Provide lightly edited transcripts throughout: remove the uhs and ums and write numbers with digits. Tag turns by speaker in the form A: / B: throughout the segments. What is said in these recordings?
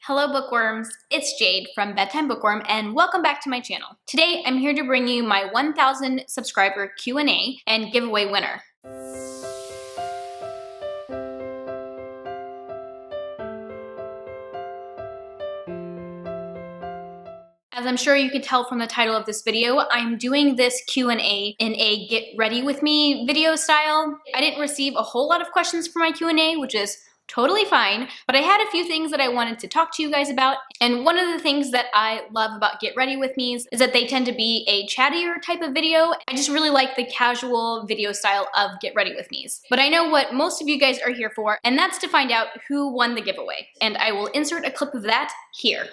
A: Hello bookworms, it's Jade from Bedtime Bookworm and welcome back to my channel. Today I'm here to bring you my 1000 subscriber Q&A and giveaway winner. As I'm sure you could tell from the title of this video, I'm doing this Q&A in a get ready with me video style. I didn't receive a whole lot of questions for my Q&A, which is totally fine, but I had a few things that I wanted to talk to you guys about, and one of the things that I love about Get Ready With Me's is that they tend to be a chattier type of video. I just really like the casual video style of Get Ready With Me's. But I know what most of you guys are here for, and that's to find out who won the giveaway, and I will insert a clip of that here.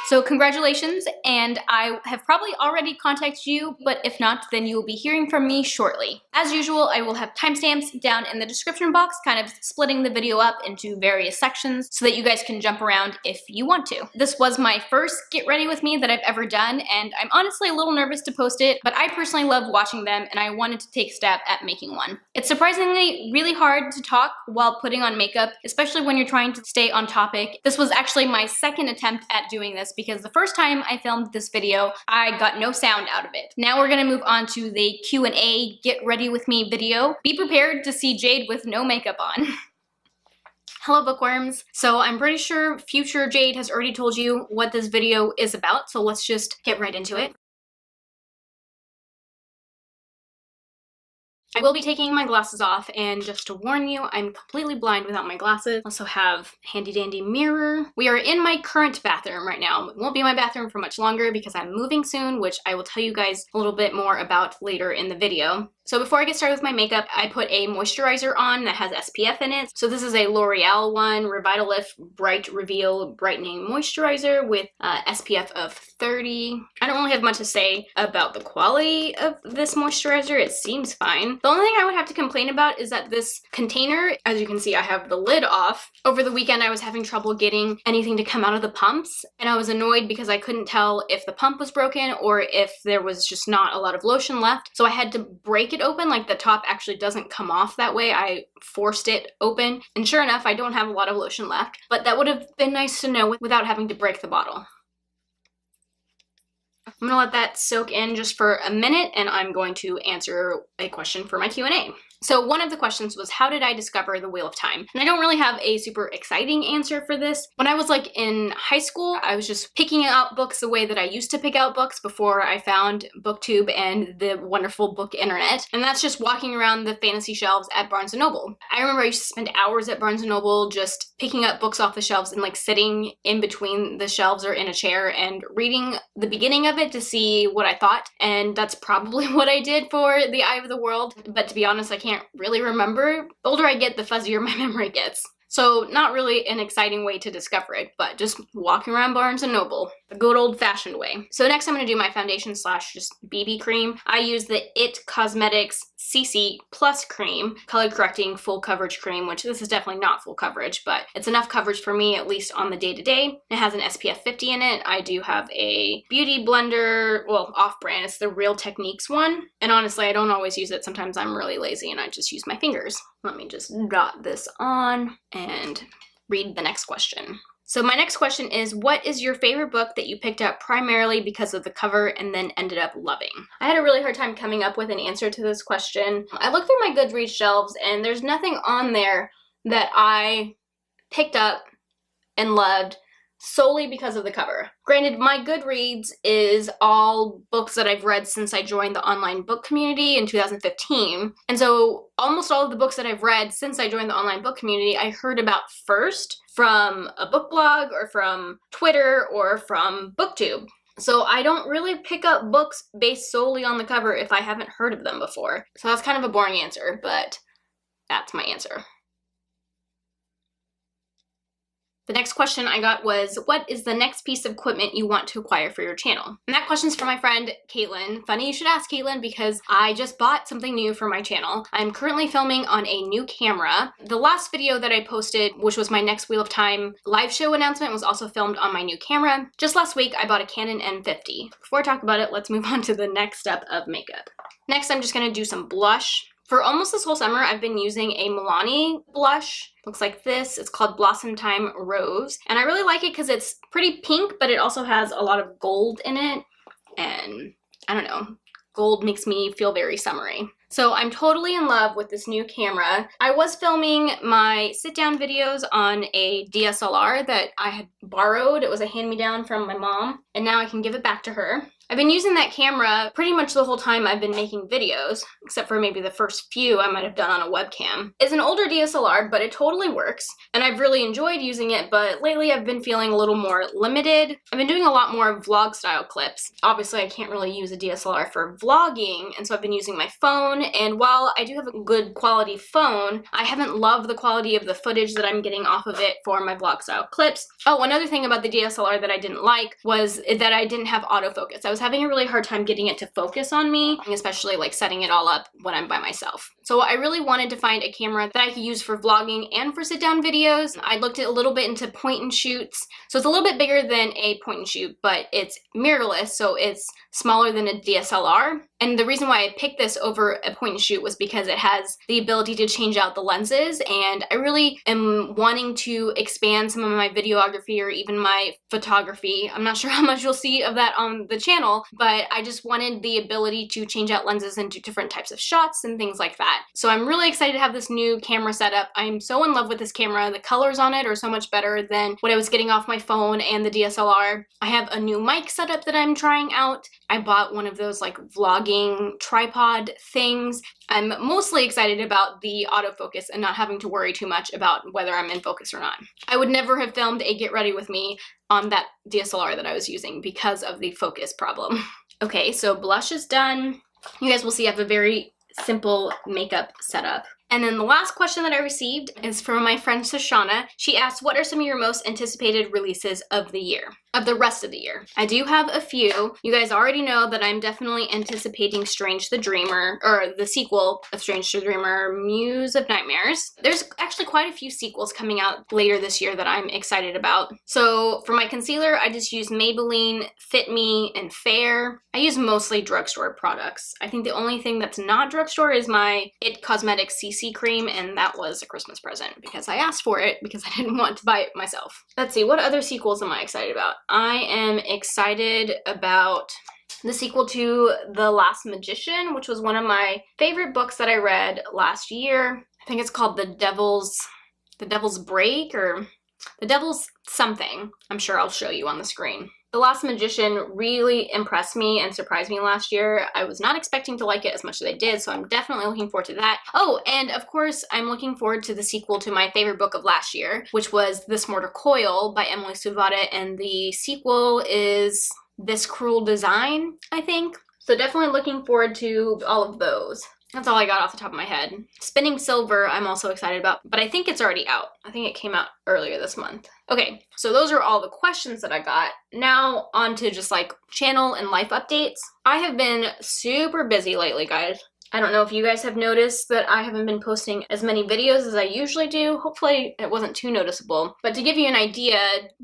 A: So congratulations, and I have probably already contacted you, but if not, then you will be hearing from me shortly. As usual, I will have timestamps down in the description box, kind of splitting the video up into various sections so that you guys can jump around if you want to. This was my first Get Ready With Me that I've ever done, and I'm honestly a little nervous to post it, but I personally love watching them, and I wanted to take a stab at making one. It's surprisingly really hard to talk while putting on makeup, especially when you're trying to stay on topic. This was actually my second attempt at doing this, because the first time I filmed this video, I got no sound out of it. Now we're gonna move on to the Q&A Get Ready With Me video. Be prepared to see Jade with no makeup on. Hello bookworms. So I'm pretty sure future Jade has already told you what this video is about, so let's just get right into it. I will be taking my glasses off, and just to warn you, I'm completely blind without my glasses. Also have handy dandy mirror. We are in my current bathroom right now. It won't be my bathroom for much longer because I'm moving soon, which I will tell you guys a little bit more about later in the video. So before I get started with my makeup, I put a moisturizer on that has SPF in it. So this is a Loreal one, Revitalift Bright Reveal Brightening Moisturizer with SPF of 30. I don't really have much to say about the quality of this moisturizer. It seems fine. The only thing I would have to complain about is that this container, as you can see, I have the lid off. Over the weekend, I was having trouble getting anything to come out of the pumps, and I was annoyed because I couldn't tell if the pump was broken or if there was just not a lot of lotion left. So I had to break it open, like the top actually doesn't come off that way. I forced it open, and sure enough, I don't have a lot of lotion left, but that would have been nice to know without having to break the bottle. I'm gonna let that soak in just for a minute, and I'm going to answer a question for my Q&A. So one of the questions was, how did I discover the Wheel of Time? And I don't really have a super exciting answer for this. When I was like in high school, I was just picking out books the way that I used to pick out books before I found BookTube and the wonderful book internet. And that's just walking around the fantasy shelves at Barnes & Noble. I remember I used to spend hours at Barnes & Noble just picking up books off the shelves and like sitting in between the shelves or in a chair and reading the beginning of it to see what I thought. And that's probably what I did for The Eye of the World. But to be honest, I can't really remember. The older I get, the fuzzier my memory gets. So not really an exciting way to discover it, but just walking around Barnes & Noble, the good old-fashioned way. So next I'm going to do my foundation slash just BB cream. I use the IT Cosmetics CC Plus cream, color correcting full coverage cream, which this is definitely not full coverage, but it's enough coverage for me, at least on the day-to-day. It has an SPF 50 in it. I do have a beauty blender, well, off-brand. It's the Real Techniques one. And honestly, I don't always use it. Sometimes I'm really lazy and I just use my fingers. Let me just dot this on and read the next question. So my next question is, what is your favorite book that you picked up primarily because of the cover and then ended up loving? I had a really hard time coming up with an answer to this question. I looked through my Goodreads shelves and there's nothing on there that I picked up and loved solely because of the cover. Granted, my Goodreads is all books that I've read since I joined the online book community in 2015. And so almost all of the books that I've read since I joined the online book community, I heard about first from a book blog or from Twitter or from BookTube. So I don't really pick up books based solely on the cover if I haven't heard of them before. So that's kind of a boring answer, but that's my answer. The next question I got was, what is the next piece of equipment you want to acquire for your channel? And that question's from my friend, Caitlin. Funny you should ask, Caitlin, because I just bought something new for my channel. I'm currently filming on a new camera. The last video that I posted, which was my next Wheel of Time live show announcement, was also filmed on my new camera. Just last week, I bought a Canon M50. Before I talk about it, let's move on to the next step of makeup. Next, I'm just gonna do some blush For almost this whole summer, I've been using a Milani blush. Looks like this. It's called Blossom Time Rose. And I really like it because it's pretty pink, but it also has a lot of gold in it. And I don't know, gold makes me feel very summery. So I'm totally in love with this new camera. I was filming my sit-down videos on a DSLR that I had borrowed. It was a hand-me-down from my mom, and now I can give it back to her. I've been using that camera pretty much the whole time I've been making videos, except for maybe the first few I might have done on a webcam. It's an older DSLR, but it totally works, and I've really enjoyed using it, but lately I've been feeling a little more limited. I've been doing a lot more vlog-style clips. Obviously, I can't really use a DSLR for vlogging, and so I've been using my phone, and while I do have a good quality phone, I haven't loved the quality of the footage that I'm getting off of it for my vlog-style clips. Oh, another thing about the DSLR that I didn't like was that I didn't have autofocus. I was having a really hard time getting it to focus on me, especially like setting it all up when I'm by myself. So I really wanted to find a camera that I could use for vlogging and for sit-down videos. I looked at a little bit into point and shoots. So it's a little bit bigger than a point and shoot, but it's mirrorless, so it's smaller than a DSLR. And the reason why I picked this over a point and shoot was because it has the ability to change out the lenses, and I really am wanting to expand some of my videography or even my photography. I'm not sure how much you'll see of that on the channel, but I just wanted the ability to change out lenses into different types of shots and things like that. So I'm really excited to have this new camera set up. I'm so in love with this camera. The colors on it are so much better than what I was getting off my phone and the DSLR. I have a new mic setup that I'm trying out. I bought one of those like vlogging tripod things. I'm mostly excited about the autofocus and not having to worry too much about whether I'm in focus or not. I would never have filmed a get ready with me on that DSLR that I was using because of the focus problem. Okay, so blush is done. You guys will see I have a very simple makeup setup. And then the last question that I received is from my friend Shoshana. She asked, what are some of your most anticipated releases of the year? Of the rest of the year. I do have a few. You guys already know that I'm definitely anticipating Strange the Dreamer, or the sequel of Strange the Dreamer, Muse of Nightmares. There's actually quite a few sequels coming out later this year that I'm excited about. So for my concealer, I just use Maybelline Fit Me and Fair. I use mostly drugstore products. I think the only thing that's not drugstore is my It Cosmetics CC cream, and that was a Christmas present because I asked for it because I didn't want to buy it myself. Let's see, what other sequels am I excited about? I am excited about the sequel to The Last Magician, which was one of my favorite books that I read last year. I think it's called The Devil's Break or The Devil's something. I'm sure I'll show you on the screen. The Last Magician really impressed me and surprised me last year. I was not expecting to like it as much as I did, so I'm definitely looking forward to that. Oh, and of course, I'm looking forward to the sequel to my favorite book of last year, which was This Mortal Coil by Emily Suvada, and the sequel is This Cruel Design, I think. So definitely looking forward to all of those. That's all I got off the top of my head. Spinning Silver, I'm also excited about, but I think it's already out. I think it came out earlier this month. Okay, so those are all the questions that I got. Now on to just like channel and life updates. I have been super busy lately, guys. I don't know if you guys have noticed that I haven't been posting as many videos as I usually do. Hopefully it wasn't too noticeable. But to give you an idea,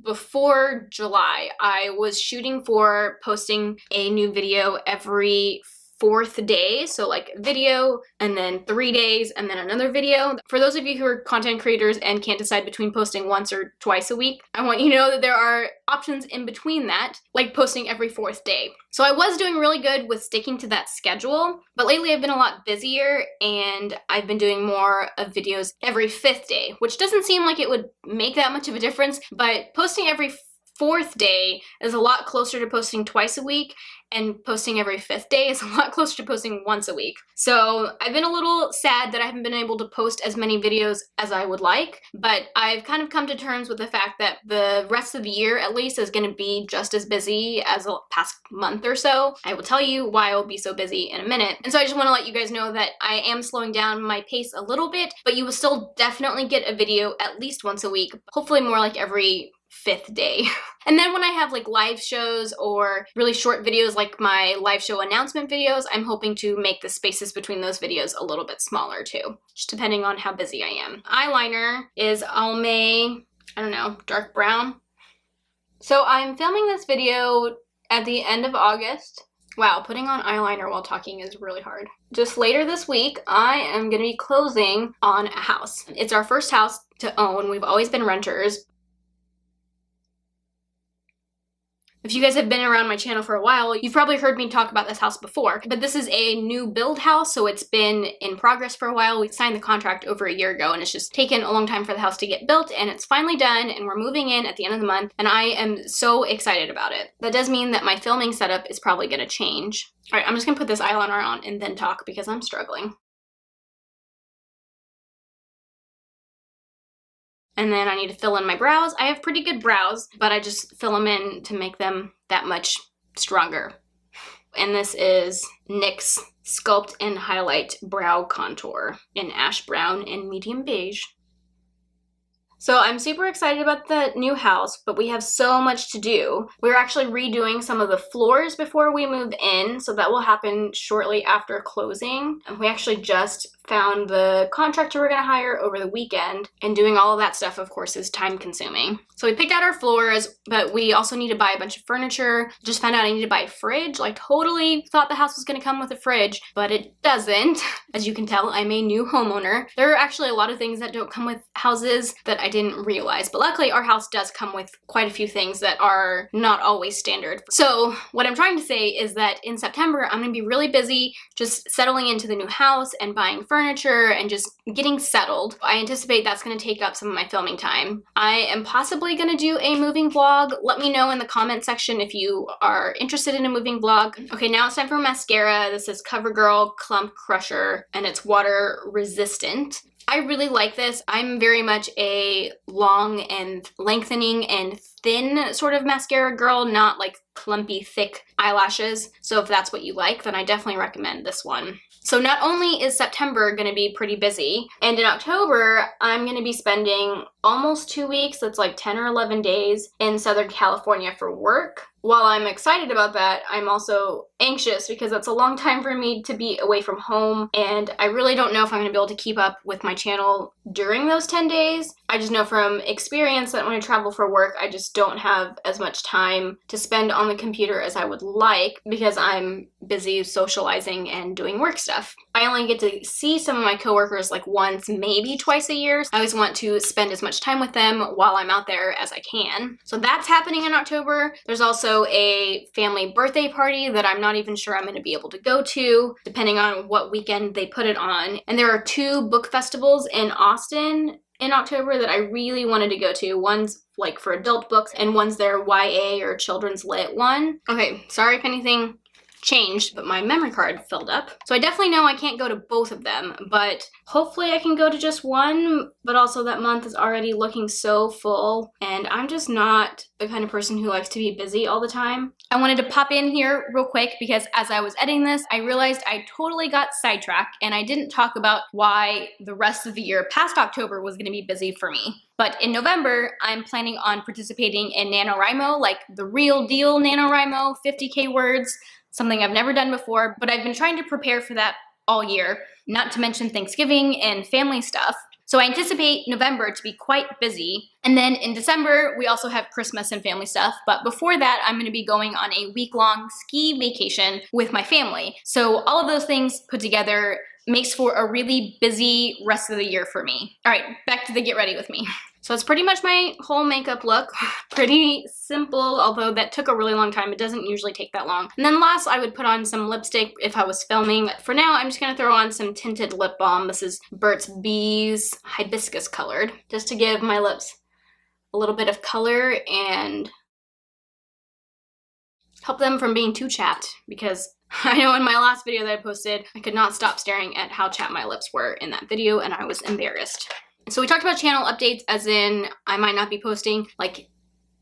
A: before July, I was shooting for posting a new video every 4th day, so like video and then 3 days and then another video. For those of you who are content creators and can't decide between posting once or twice a week, I want you to know that there are options in between that, like posting every 4th day. So I was doing really good with sticking to that schedule, but lately I've been a lot busier and I've been doing more of videos every 5th day, which doesn't seem like it would make that much of a difference, but posting every 4th day is a lot closer to posting twice a week, and posting every 5th day is a lot closer to posting once a week. So I've been a little sad that I haven't been able to post as many videos as I would like, but I've kind of come to terms with the fact that the rest of the year at least is going to be just as busy as the past month or so. I will tell you why I'll be so busy in a minute. And so I just want to let you guys know that I am slowing down my pace a little bit, but you will still definitely get a video at least once a week, hopefully more like every 5th day. And then when I have like live shows or really short videos like my live show announcement videos, I'm hoping to make the spaces between those videos a little bit smaller too, just depending on how busy I am. Eyeliner is Almay, I don't know, dark brown. So I'm filming this video at the end of August. Wow, putting on eyeliner while talking is really hard. Just later this week, I am going to be closing on a house. It's our first house to own. We've always been renters. If you guys have been around my channel for a while, you've probably heard me talk about this house before, but this is a new build house, so it's been in progress for a while. We signed the contract over a year ago, and it's just taken a long time for the house to get built, and it's finally done, and we're moving in at the end of the month, and I am so excited about it. That does mean that my filming setup is probably gonna change. All right, I'm just gonna put this eyeliner on and then talk because I'm struggling. And then I need to fill in my brows. I have pretty good brows, but I just fill them in to make them that much stronger. And this is NYX Sculpt and Highlight Brow Contour in ash brown and medium beige. So I'm super excited about the new house, but we have so much to do. We're actually redoing some of the floors before we move in, so that will happen shortly after closing. And we actually just found the contractor we're gonna hire over the weekend, and doing all of that stuff, of course, is time consuming. So we picked out our floors, but we also need to buy a bunch of furniture. Just found out I need to buy a fridge. Like, totally thought the house was gonna come with a fridge, but it doesn't. As you can tell, I'm a new homeowner. There are actually a lot of things that don't come with houses that I didn't realize, but luckily our house does come with quite a few things that are not always standard. So what I'm trying to say is that in September, I'm gonna be really busy just settling into the new house and buying furniture and just getting settled. I anticipate that's gonna take up some of my filming time. I am possibly gonna do a moving vlog. Let me know in the comment section if you are interested in a moving vlog. Okay, now it's time for mascara. This is Covergirl Clump Crusher, and it's water resistant. I really like this. I'm very much a long and lengthening and thin sort of mascara girl, not like clumpy, thick eyelashes. So if that's what you like, then I definitely recommend this one. So not only is September gonna be pretty busy, and in October, I'm gonna be spending almost 2 weeks, that's like 10 or 11 days, in Southern California for work. While I'm excited about that, I'm also anxious because that's a long time for me to be away from home, and I really don't know if I'm gonna be able to keep up with my channel during those 10 days. I just know from experience that when I travel for work, I just don't have as much time to spend on the computer as I would like because I'm busy socializing and doing work stuff. I only get to see some of my coworkers like once, maybe twice a year. I always want to spend as much time with them while I'm out there as I can. So that's happening in October. There's also a family birthday party that I'm not even sure I'm going to be able to go to, depending on what weekend they put it on. And there are 2 book festivals in Austin in October that I really wanted to go to. One's like for adult books and one's their YA or children's lit one. Okay, sorry if anything changed, but my memory card filled up. So I definitely know I can't go to both of them, but hopefully I can go to just one. But also that month is already looking so full, and I'm just not the kind of person who likes to be busy all the time. I wanted to pop in here real quick because as I was editing this, I realized I totally got sidetracked and I didn't talk about why the rest of the year past October was gonna be busy for me. But in November, I'm planning on participating in NaNoWriMo, like the real deal NaNoWriMo, 50K words, something I've never done before, but I've been trying to prepare for that all year, not to mention Thanksgiving and family stuff. So I anticipate November to be quite busy. And then in December, we also have Christmas and family stuff. But before that, I'm gonna be going on a week-long ski vacation with my family. So all of those things put together makes for a really busy rest of the year for me. All right, back to the get ready with me. So it's pretty much my whole makeup look. Pretty simple, although that took a really long time. It doesn't usually take that long. And then last, I would put on some lipstick if I was filming. For now, I'm just gonna throw on some tinted lip balm. This is Burts Bees Hibiscus colored, just to give my lips a little bit of color and help them from being too chapped, because I know in my last video that I posted, I could not stop staring at how chapped my lips were in that video, and I was embarrassed. So we talked about channel updates, as in I might not be posting like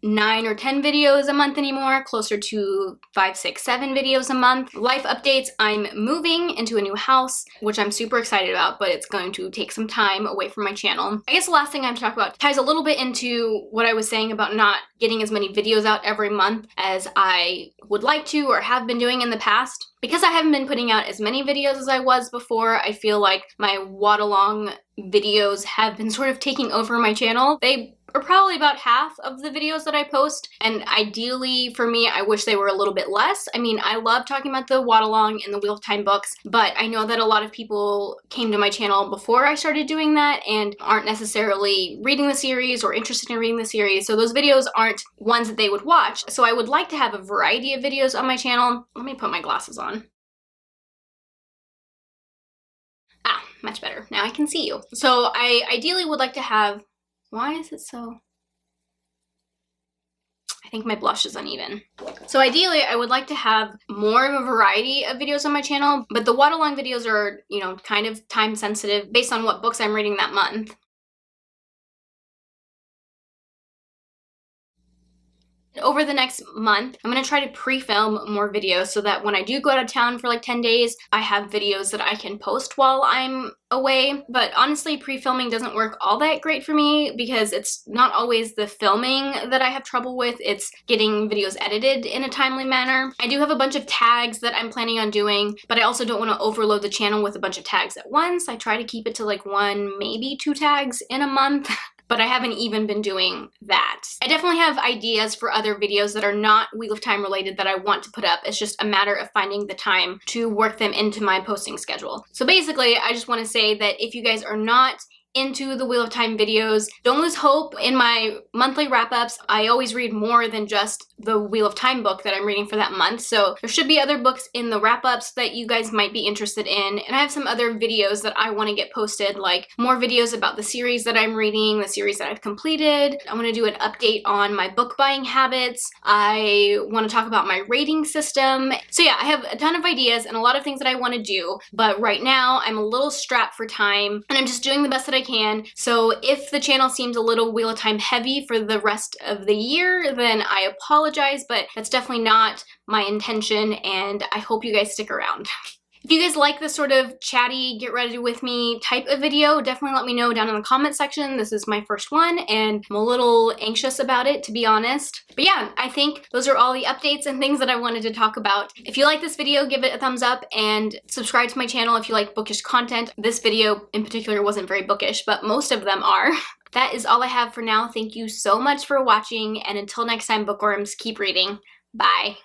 A: 9 or 10 videos a month anymore, closer to 5, 6, 7 videos a month. Life updates, I'm moving into a new house, which I'm super excited about, but it's going to take some time away from my channel. I guess the last thing I have to talk about ties a little bit into what I was saying about not getting as many videos out every month as I would like to or have been doing in the past. Because I haven't been putting out as many videos as I was before, I feel like my watt-along videos have been sort of taking over my channel. They are probably about half of the videos that I post, and ideally for me, I wish they were a little bit less. I mean, I love talking about the Watt Along and the Wheel of Time books, but I know that a lot of people came to my channel before I started doing that and aren't necessarily reading the series or interested in reading the series, so those videos aren't ones that they would watch. So I would like to have a variety of videos on my channel. Let me put my glasses on. Ah, much better. Now I can see you. So I ideally would like to have, why is it so? I think my blush is uneven. So ideally, I would like to have more of a variety of videos on my channel, but the Watt Along videos are, you know, kind of time sensitive based on what books I'm reading that month. Over the next month, I'm gonna try to pre-film more videos so that when I do go out of town for like 10 days, I have videos that I can post while I'm away. But honestly, pre-filming doesn't work all that great for me because it's not always the filming that I have trouble with, it's getting videos edited in a timely manner. I do have a bunch of tags that I'm planning on doing, but I also don't want to overload the channel with a bunch of tags at once. I try to keep it to like 1, maybe 2 tags in a month. But I haven't even been doing that. I definitely have ideas for other videos that are not Wheel of Time related that I want to put up. It's just a matter of finding the time to work them into my posting schedule. So basically, I just want to say that if you guys are not into the Wheel of Time videos, don't lose hope. In my monthly wrap-ups, I always read more than just the Wheel of Time book that I'm reading for that month, so there should be other books in the wrap-ups that you guys might be interested in, and I have some other videos that I want to get posted, like more videos about the series that I'm reading, the series that I've completed. I want to do an update on my book buying habits. I want to talk about my rating system. So yeah, I have a ton of ideas and a lot of things that I want to do, but right now I'm a little strapped for time, and I'm just doing the best that I can. So if the channel seems a little Wheel of Time heavy for the rest of the year, then I apologize, but that's definitely not my intention, and I hope you guys stick around. If you guys like this sort of chatty, get ready with me type of video, definitely let me know down in the comment section. This is my first one, and I'm a little anxious about it, to be honest. But yeah, I think those are all the updates and things that I wanted to talk about. If you like this video, give it a thumbs up and subscribe to my channel if you like bookish content. This video in particular wasn't very bookish, but most of them are. That is all I have for now. Thank you so much for watching, and until next time, bookworms, keep reading. Bye.